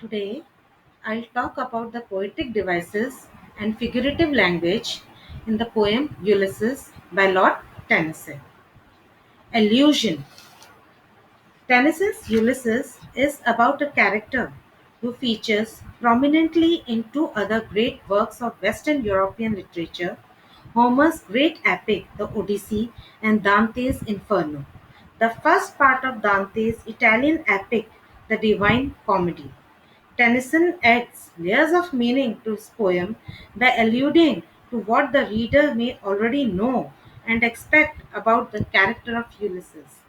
Today, I'll talk about the poetic devices and figurative language in the poem Ulysses by Lord Tennyson. Allusion. Tennyson's Ulysses is about a character who features prominently in two other great works of Western European literature, Homer's great epic, the Odyssey, and Dante's Inferno. The first part of Dante's Italian epic, the Divine Comedy. Tennyson adds layers of meaning to his poem by alluding to what the reader may already know and expect about the character of Ulysses.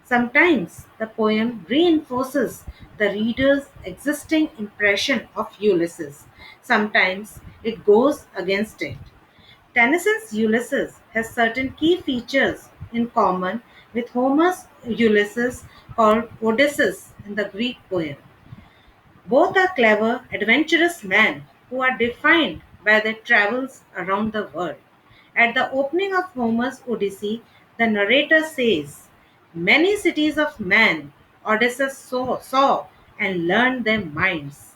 Sometimes the poem reinforces the reader's existing impression of Ulysses. Sometimes it goes against it. Tennyson's Ulysses has certain key features in common with Homer's Ulysses called Odysseus in the Greek poem. Both are clever, adventurous men who are defined by their travels around the world. At the opening of Homer's Odyssey, the narrator says, "Many cities of men Odysseus saw and learned their minds."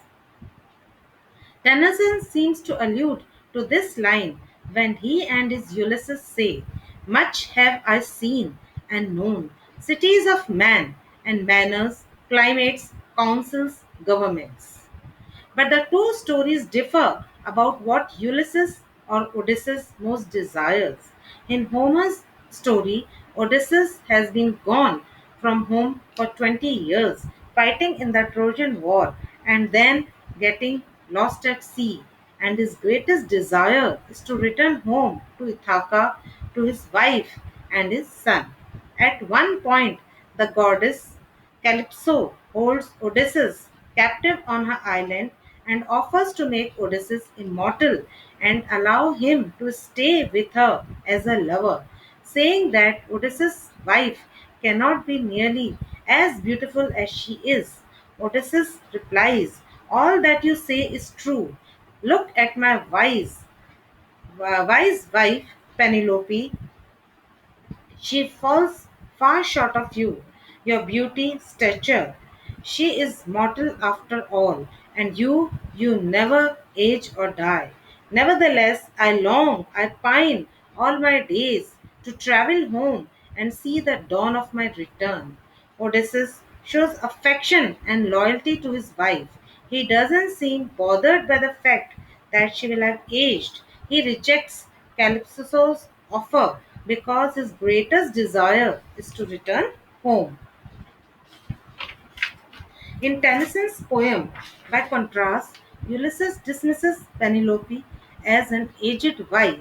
Tennyson seems to allude to this line when he and his Ulysses say, "Much have I seen and known, cities of man and manners, climates, councils, governments." But the two stories differ about what Ulysses or Odysseus most desires. In Homer's story, Odysseus has been gone from home for 20 years, fighting in the Trojan War and then getting lost at sea. And his greatest desire is to return home to Ithaca to his wife and his son. At one point, the goddess Calypso holds Odysseus captive on her island and offers to make Odysseus immortal and allow him to stay with her as a lover, saying that Odysseus' wife cannot be nearly as beautiful as she is. Odysseus replies, "All that you say is true. Look at my wise wife Penelope. She falls far short of you, your beauty, stature. She is mortal after all, and you never age or die. Nevertheless, I long, I pine all my days to travel home and see the dawn of my return." Odysseus shows affection and loyalty to his wife. He doesn't seem bothered by the fact that she will have aged. He rejects Calypso's offer because his greatest desire is to return home. In Tennyson's poem, by contrast, Ulysses dismisses Penelope as an aged wife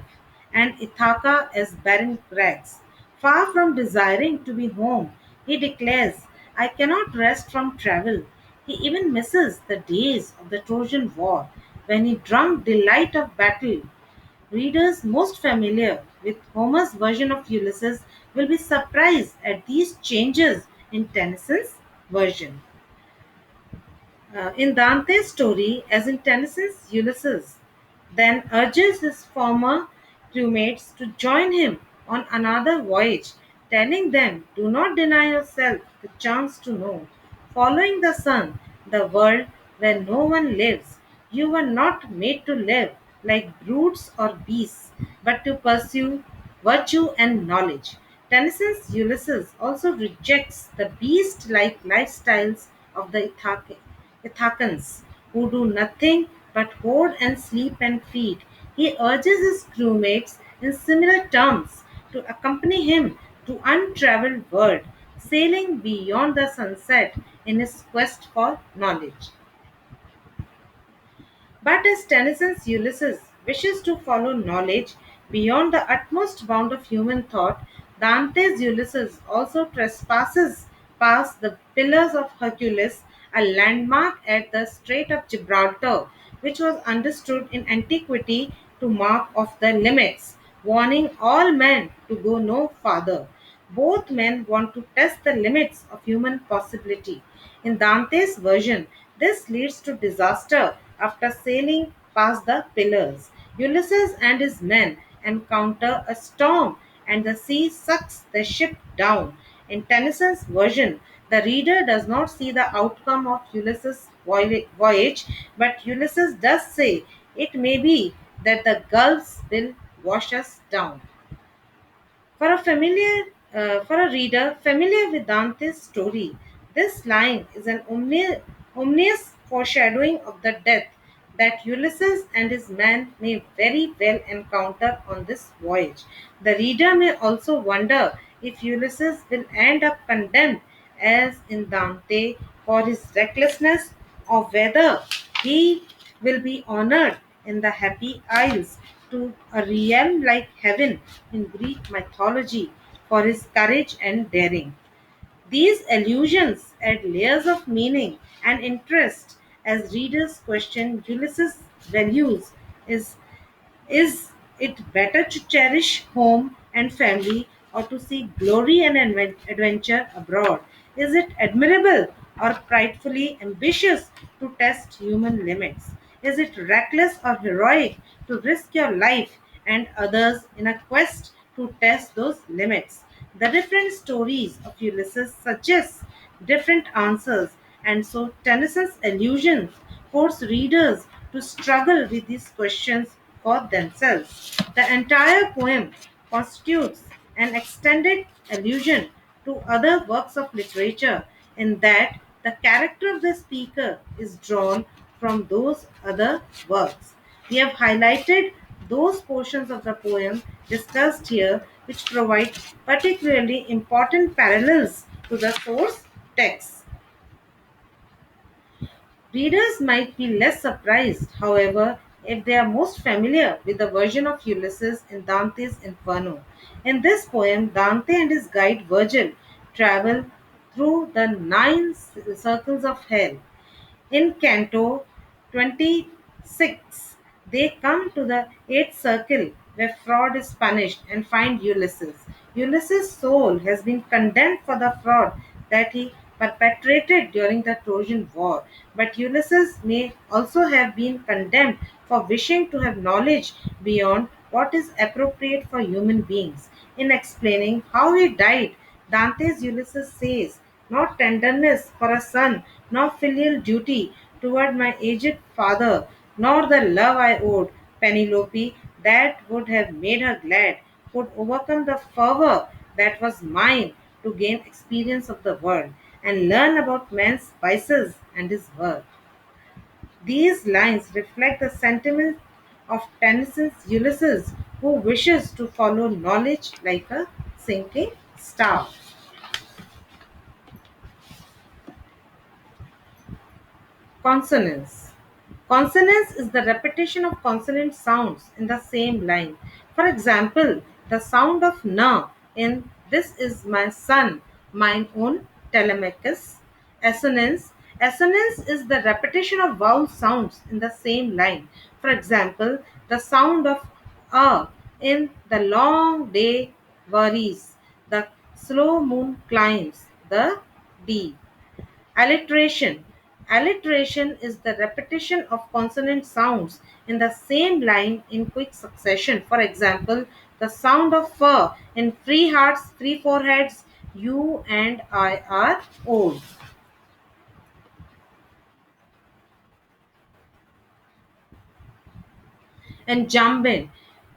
and Ithaca as barren crags. Far from desiring to be home, he declares, "I cannot rest from travel." He even misses the days of the Trojan War when he drank delight of battle. Readers most familiar with Homer's version of Ulysses will be surprised at these changes in Tennyson's version. In Dante's story, as in Tennyson's Ulysses, then urges his former crewmates to join him on another voyage, telling them, "Do not deny yourself the chance to know. Following the sun, the world where no one lives, you were not made to live like brutes or beasts, but to pursue virtue and knowledge." Tennyson's Ulysses also rejects the beast like lifestyles of the Ithacans, who do nothing but hoard and sleep and feed. He urges his crewmates in similar terms to accompany him to untraveled world, sailing beyond the sunset in his quest for knowledge. But as Tennyson's Ulysses wishes to follow knowledge beyond the utmost bound of human thought, Dante's Ulysses also trespasses past the Pillars of Hercules, a landmark at the Strait of Gibraltar, which was understood in antiquity to mark off the limits, warning all men to go no farther. Both men want to test the limits of human possibility. In Dante's version, this leads to disaster after sailing past the pillars. Ulysses and his men encounter a storm and the sea sucks the ship down. In Tennyson's version, the reader does not see the outcome of Ulysses' voyage, but Ulysses does say it may be that the gulfs will wash us down. For a reader familiar with Dante's story, this line is an ominous foreshadowing of the death that Ulysses and his men may very well encounter on this voyage. The reader may also wonder if Ulysses will end up condemned as in Dante for his recklessness, or whether he will be honored in the happy isles to a realm like heaven in Greek mythology for his courage and daring. These allusions add layers of meaning and interest as readers question Ulysses' values. Is is it better to cherish home and family or to seek glory and adventure abroad? Is it admirable or pridefully ambitious to test human limits? Is it reckless or heroic to risk your life and others in a quest to test those limits? The different stories of Ulysses suggest different answers, and so Tennyson's allusions force readers to struggle with these questions for themselves. The entire poem constitutes an extended allusion to other works of literature in that the character of the speaker is drawn from those other works. We have highlighted those portions of the poem discussed here which provide particularly important parallels to the source text. Readers might be less surprised, however, if they are most familiar with the version of Ulysses in Dante's Inferno. In this poem, Dante and his guide Virgil travel through the circles of hell. In Canto 26, they come to the eighth circle where fraud is punished and find Ulysses. Ulysses' soul has been condemned for the fraud that he perpetrated during the Trojan War, but Ulysses may also have been condemned for wishing to have knowledge beyond what is appropriate for human beings. In explaining how he died, Dante's Ulysses says, "Not tenderness for a son, nor filial duty toward my aged father, nor the love I owed Penelope that would have made her glad, could overcome the fervor that was mine to gain experience of the world and learn about man's vices and his worth." These lines reflect the sentiment of Tennyson's Ulysses, who wishes to follow knowledge like a sinking star. Consonance. Consonance is the repetition of consonant sounds in the same line. For example, the sound of na in "This is my son, mine own Telemachus." Assonance. Assonance is the repetition of vowel sounds in the same line. For example, the sound of a in "The long day worries," the slow moon climbs, the D. Alliteration. Alliteration is the repetition of consonant sounds in the same line in quick succession. For example, the sound of fur in "Three hearts, three foreheads, you and I are old." And jumbin.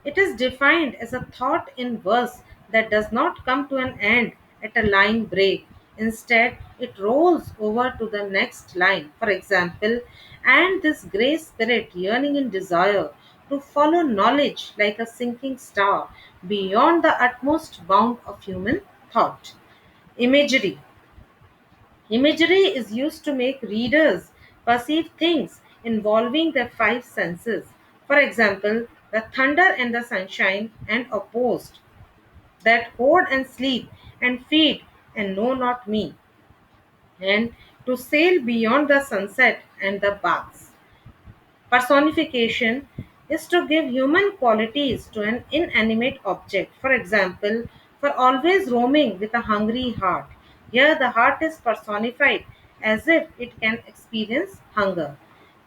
It is defined as a thought in verse that does not come to an end at a line break. Instead, it rolls over to the next line. For example, "and this grey spirit yearning in desire to follow knowledge like a sinking star beyond the utmost bound of human thought." Imagery. Imagery is used to make readers perceive things involving their five senses. For example, the thunder and the sunshine and opposed, that hoard and sleep and feed and know not me, and to sail beyond the sunset and the baths. Personification is to give human qualities to an inanimate object. For example, for always roaming with a hungry heart. Here, the heart is personified as if it can experience hunger.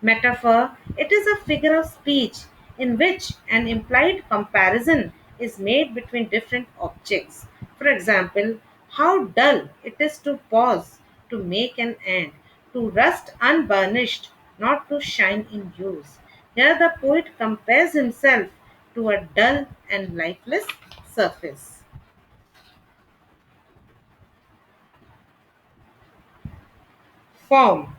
Metaphor. It is a figure of speech in which an implied comparison is made between different objects. For example, how dull it is to pause to make an end. to rust unburnished, not to shine in use. Here the poet compares himself to a dull and lifeless surface. Form.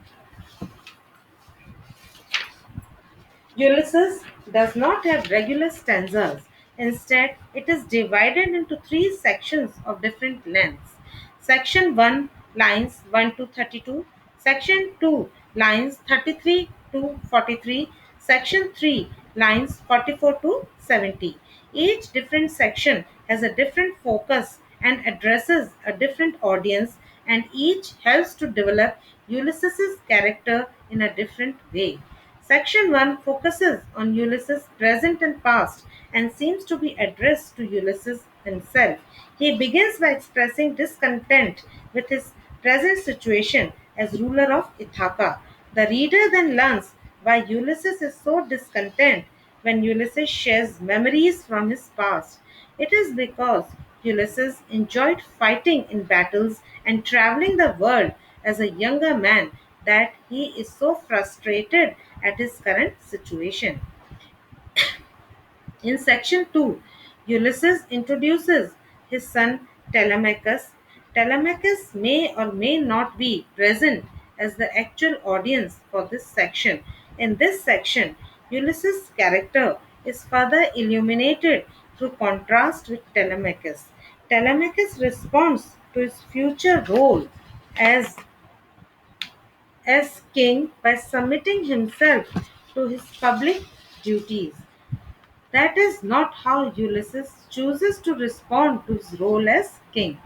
Ulysses does not have regular stanzas. Instead, it is divided into three sections of different lengths. Section 1, lines 1 to 32. Section 2, lines 33 to 43. Section 3, lines 44 to 70. Each different section has a different focus and addresses a different audience, and each helps to develop Ulysses' character in a different way. Section 1 focuses on Ulysses' present and past and seems to be addressed to Ulysses himself. He begins by expressing discontent with his present situation as ruler of Ithaca. The reader then learns why Ulysses is so discontent when Ulysses shares memories from his past. It is because Ulysses enjoyed fighting in battles and traveling the world as a younger man that he is so frustrated at his current situation. In section 2, Ulysses introduces his son Telemachus. Telemachus may or may not be present as the actual audience for this section. In this section, Ulysses' character is further illuminated through contrast with Telemachus. Telemachus responds to his future role as king by submitting himself to his public duties. That is not how Ulysses chooses to respond to his role as king.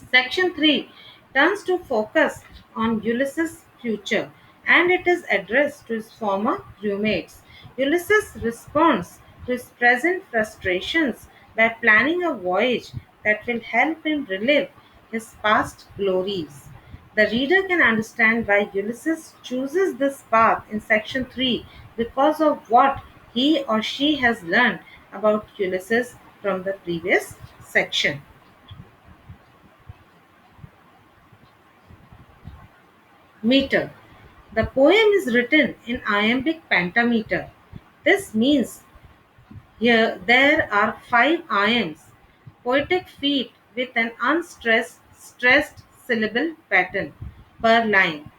Section 3 turns to focus on Ulysses' future, and it is addressed to his former crewmates. Ulysses responds to his present frustrations by planning a voyage that will help him relive his past glories. The reader can understand why Ulysses chooses this path in section 3 because of what he or she has learned about Ulysses from the previous section. Meter. The poem is written in iambic pentameter. This means here there are five iambs, poetic feet with an unstressed stressed syllable pattern per line.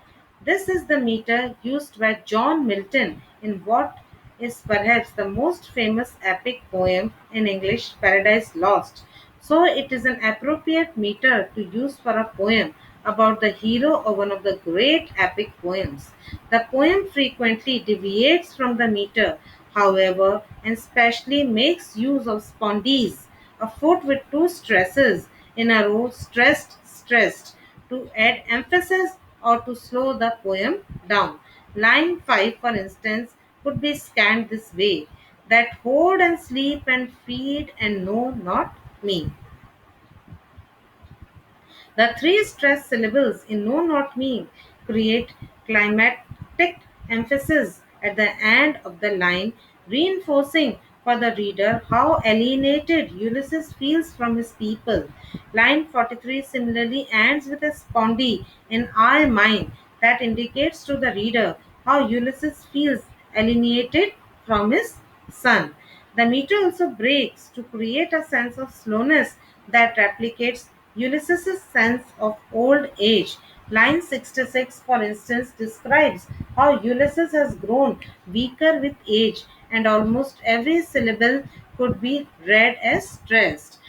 This is the meter used by John Milton in what is perhaps the most famous epic poem in English, Paradise Lost. So it is an appropriate meter to use for a poem about the hero of one of the great epic poems. The poem frequently deviates from the meter, however, and specially makes use of spondees, a foot with two stresses in a row, stressed, stressed, to add emphasis or to slow the poem down. Line 5, for instance, could be scanned this way: that hold and sleep and feed and know not me. The three stressed syllables in "know not me" create climatic emphasis at the end of the line, reinforcing for the reader how alienated Ulysses feels from his people. Line 43 similarly ends with a spondee in I mine that indicates to the reader how Ulysses feels alienated from his son. The meter also breaks to create a sense of slowness that replicates Ulysses' sense of old age. Line 66, for instance, describes how Ulysses has grown weaker with age, and almost every syllable could be read as stressed.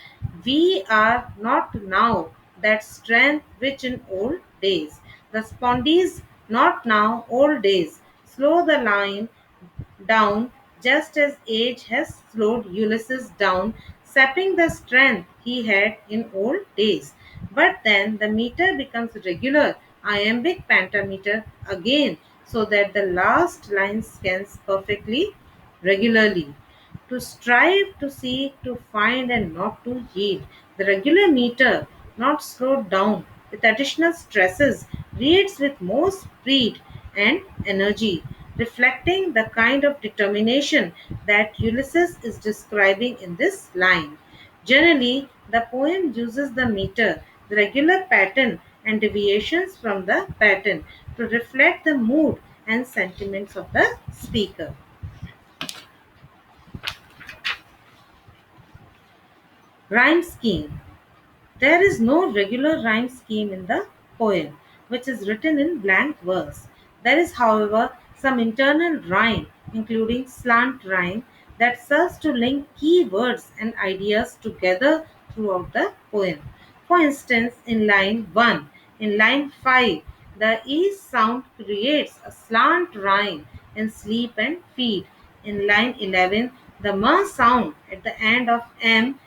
We are not now that strength which in old days. The spondees, not now, old days, slow the line down just as age has slowed Ulysses down, sapping the strength he had in old days. But then the meter becomes regular iambic pentameter again, so that the last line scans perfectly regularly. To strive, to seek, to find, and not to heed. The regular meter, not slowed down with additional stresses, reads with more speed and energy, reflecting the kind of determination that Ulysses is describing in this line. Generally, the poem uses the meter, the regular pattern, and deviations from the pattern to reflect the mood and sentiments of the speaker. Rhyme scheme. There is no regular rhyme scheme in the poem, which is written in blank verse. There is, however, some internal rhyme, including slant rhyme, that serves to link key words and ideas together throughout the poem. For instance, in line 1, in line 5, the E sound creates a slant rhyme in sleep and feed. In line 11, the M sound at the end of M,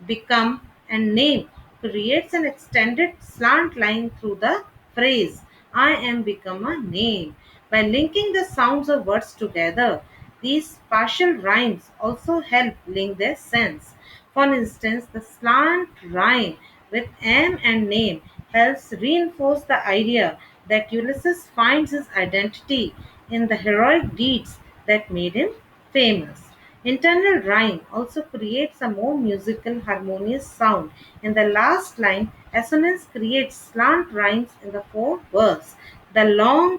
become, and name creates an extended slant line through the phrase I am become a name. By linking the sounds of words together, these partial rhymes also help link their sense. For instance, the slant rhyme with am and name helps reinforce the idea that Ulysses finds his identity in the heroic deeds that made him famous. Internal rhyme also creates a more musical, harmonious sound. In the last line, assonance creates slant rhymes in the fourth verse. The long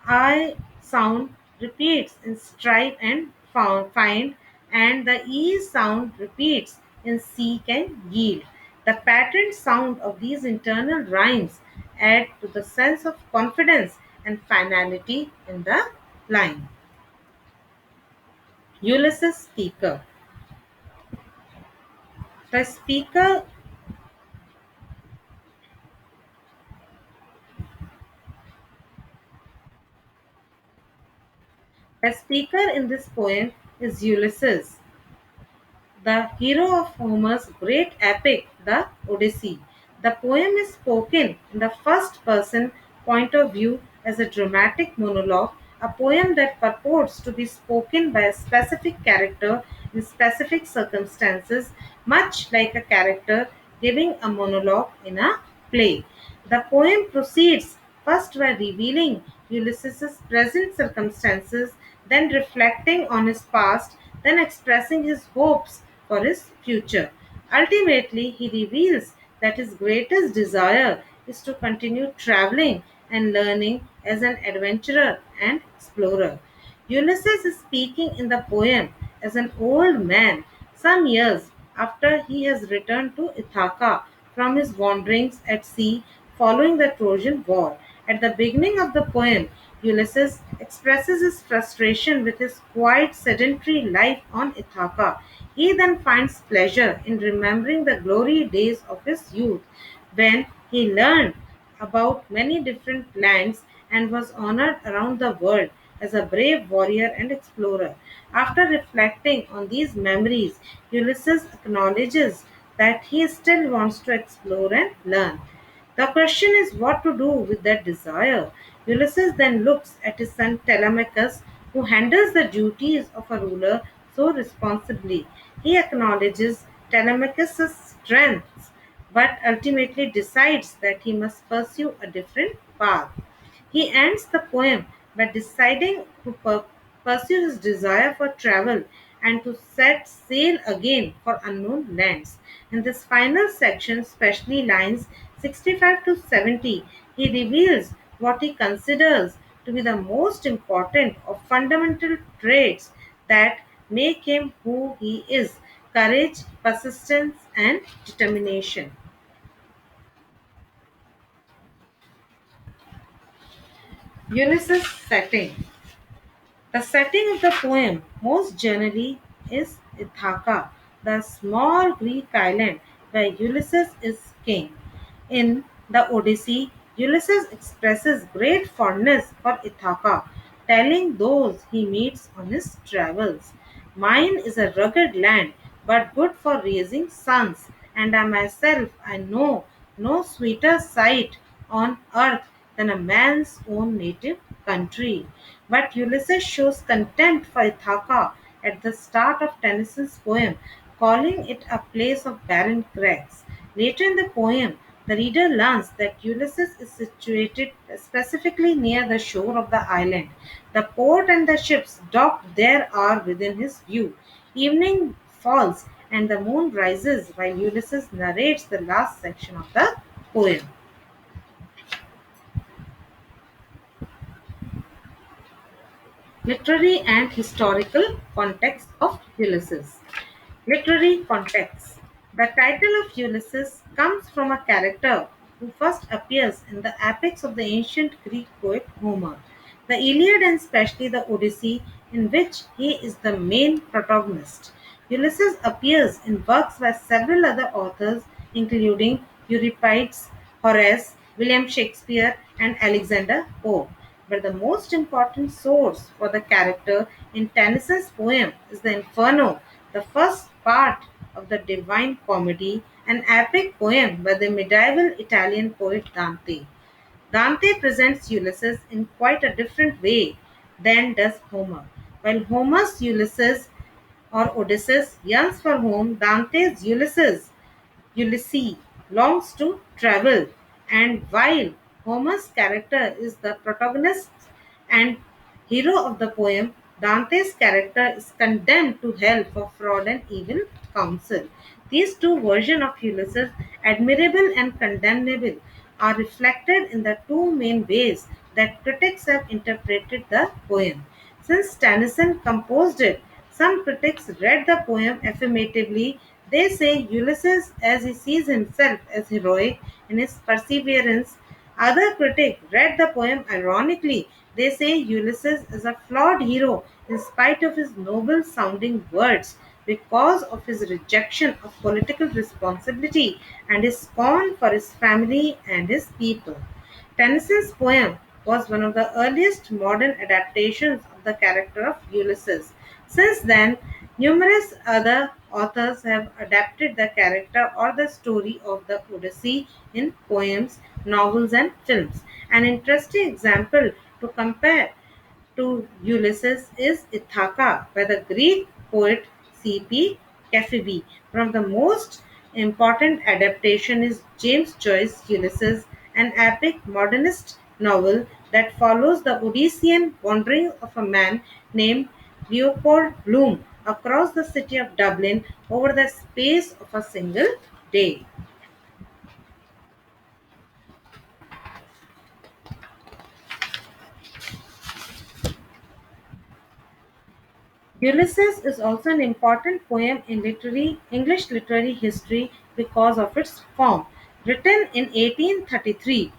I sound repeats in strive and find, and the E sound repeats in seek and yield. The patterned sound of these internal rhymes add to the sense of confidence and finality in the line. Ulysses speaker. The speaker the speaker in this poem is Ulysses, the hero of Homer's great epic, the Odyssey. The poem is spoken in the first person point of view as a dramatic monologue, a poem that purports to be spoken by a specific character in specific circumstances, much like a character giving a monologue in a play. The poem proceeds first by revealing Ulysses' present circumstances, then reflecting on his past, then expressing his hopes for his future. Ultimately, he reveals that his greatest desire is to continue traveling and learning as an adventurer and explorer. Ulysses is speaking in the poem as an old man, some years after he has returned to Ithaca from his wanderings at sea following the Trojan War. At the beginning of the poem, Ulysses expresses his frustration with his quiet, sedentary life on Ithaca. He then finds pleasure in remembering the glory days of his youth when he learned about many different lands and was honored around the world as a brave warrior and explorer. After reflecting on these memories, Ulysses acknowledges that he still wants to explore and learn. The question is what to do with that desire. Ulysses then looks at his son Telemachus, who handles the duties of a ruler so responsibly. He acknowledges Telemachus' strengths, but ultimately decides that he must pursue a different path. He ends the poem by deciding to pursue his desire for travel and to set sail again for unknown lands. In this final section, especially lines 65 to 70, he reveals what he considers to be the most important of fundamental traits that make him who he is: courage, persistence, and determination. Ulysses' setting. The setting of the poem, most generally, is Ithaca, the small Greek island where Ulysses is king. In the Odyssey, Ulysses expresses great fondness for Ithaca, telling those he meets on his travels, "Mine is a rugged land, but good for raising sons, and I know no sweeter sight on earth than a man's own native country." But Ulysses shows contempt for Ithaca at the start of Tennyson's poem, calling it a place of barren crags. Later in the poem, the reader learns that Ulysses is situated specifically near the shore of the island. The port and the ships docked there are within his view. Evening falls and the moon rises while Ulysses narrates the last section of the poem. Literary and historical context of Ulysses. Literary context. The title of Ulysses comes from a character who first appears in the epics of the ancient Greek poet Homer, the Iliad and especially the Odyssey, in which he is the main protagonist. Ulysses appears in works by several other authors, including Euripides, Horace, William Shakespeare, and Alexander Pope. But the most important source for the character in Tennyson's poem is the Inferno, the first part of the Divine Comedy, an epic poem by the medieval Italian poet Dante. Dante presents Ulysses in quite a different way than does Homer. While Homer's Ulysses or Odysseus yearns for home, Dante's Ulysses longs to travel, and while Homer's character is the protagonist and hero of the poem, Dante's character is condemned to hell for fraud and evil counsel. These two versions of Ulysses, admirable and condemnable, are reflected in the two main ways that critics have interpreted the poem. Since Tennyson composed it, some critics read the poem affirmatively. They say Ulysses, as he sees himself as heroic in his perseverance. Other critics read the poem ironically. They say Ulysses is a flawed hero in spite of his noble sounding words because of his rejection of political responsibility and his scorn for his family and his people. Tennyson's poem was one of the earliest modern adaptations of the character of Ulysses. Since then, numerous other authors have adapted the character or the story of the Odyssey in poems, novels, and films. An interesting example to compare to Ulysses is Ithaca by the Greek poet C.P. Cafebi. One of the most important adaptation is James Joyce's Ulysses, an epic modernist novel that follows the Odyssean wandering of a man named Leopold Bloom across the city of Dublin over the space of a single day. Ulysses is also an important poem in English literary history because of its form. Written in 1833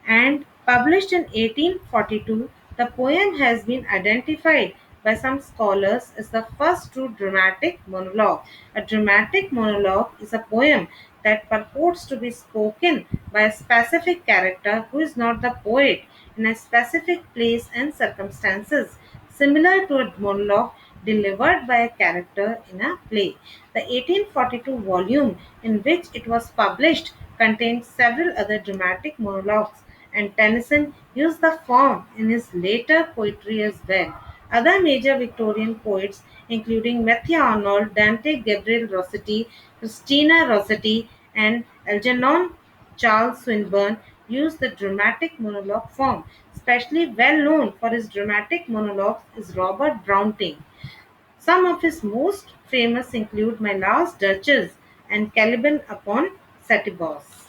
and published in 1842, the poem has been identified by some scholars as the first true dramatic monologue. A dramatic monologue is a poem that purports to be spoken by a specific character who is not the poet in a specific place and circumstances, similar to a monologue delivered by a character in a play. The 1842 volume in which it was published contained several other dramatic monologues, and Tennyson used the form in his later poetry as well. Other major Victorian poets, including Matthew Arnold, Dante Gabriel Rossetti, Christina Rossetti, and Algernon Charles Swinburne, used the dramatic monologue form. Especially well known for his dramatic monologues is Robert Browning. Some of his most famous include My Last Duchess and Caliban upon Setebos.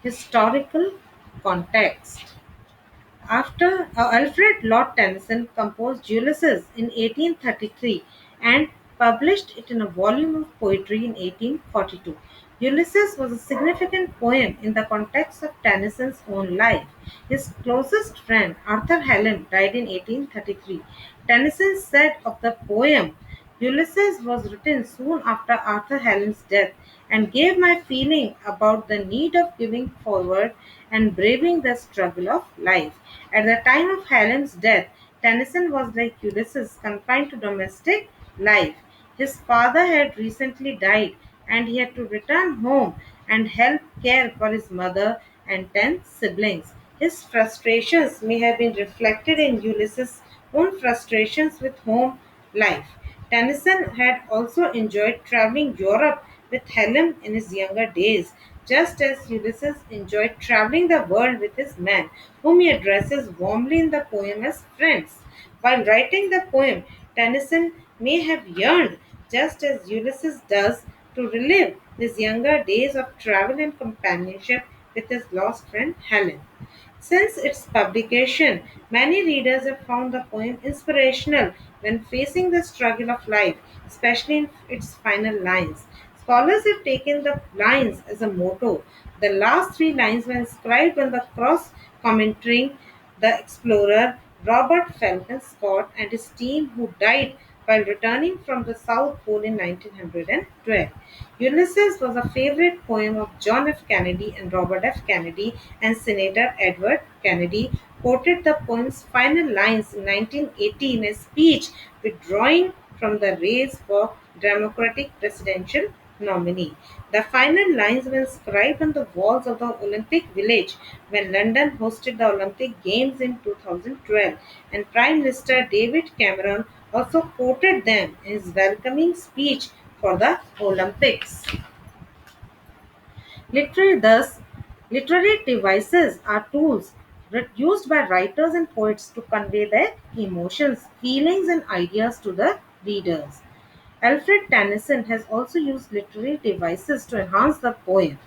Historical context. After Alfred Lord Tennyson composed Ulysses in 1833 and published it in a volume of poetry in 1842. Ulysses was a significant poem in the context of Tennyson's own life. His closest friend, Arthur Hallam, died in 1833. Tennyson said of the poem, Ulysses was written soon after Arthur Hallam's death and gave my feeling about the need of giving forward and braving the struggle of life. At the time of Hallam's death, Tennyson was like Ulysses, confined to domestic life. His father had recently died and he had to return home and help care for his mother and 10 siblings. His frustrations may have been reflected in Ulysses' own frustrations with home life. Tennyson had also enjoyed traveling Europe with Helen in his younger days, just as Ulysses enjoyed traveling the world with his men, whom he addresses warmly in the poem as friends. While writing the poem, Tennyson may have yearned, just as Ulysses does, to relive his younger days of travel and companionship with his lost friend Helen. Since its publication, many readers have found the poem inspirational when facing the struggle of life, especially in its final lines. Scholars have taken the lines as a motto. The last three lines were inscribed on the cross commenting the explorer Robert Falcon Scott and his team who died while returning from the South Pole in 1912. Ulysses was a favorite poem of John F. Kennedy and Robert F. Kennedy, and Senator Edward Kennedy quoted the poem's final lines in 1980 in a speech withdrawing from the race for Democratic presidential nominee. The final lines were inscribed on the walls of the Olympic Village when London hosted the Olympic Games in 2012, and Prime Minister David Cameron also quoted them in his welcoming speech for the Olympics. Thus, literary devices are tools used by writers and poets to convey their emotions, feelings, and ideas to the readers. Alfred Tennyson has also used literary devices to enhance the poem.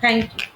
Thank you.